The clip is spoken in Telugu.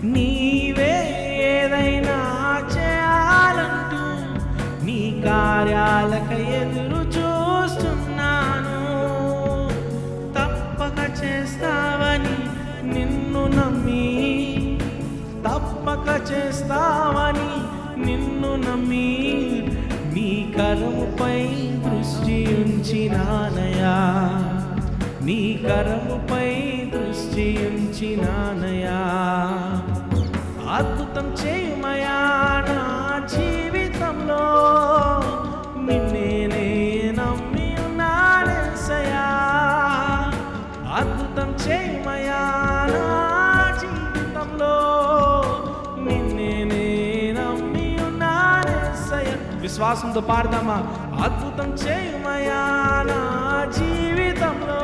నీవే ఏదైనా చేయాలంటూ నీ కార్యాలక ఎదురు చూస్తున్నాను. తప్పక చేస్తావని నిన్ను నమ్మి, తప్పక చేస్తావని నిన్ను నమ్మి, నీ కరముపై దృష్టి ఉంచినానయా, నీ కరముపై దృష్టి ఉంచినానయా. అద్భుతం చేయమయా నా జీవితంలో, నిన్నే నమ్మి ఉన్నానేసయ్యా. అద్భుతం చేయమయా నా జీవితంలో, నిన్నే నమ్మి ఉన్నానేసయ్యా. విశ్వాసంతో పాడదామా? అద్భుతం చేయమయా నా జీవితంలో,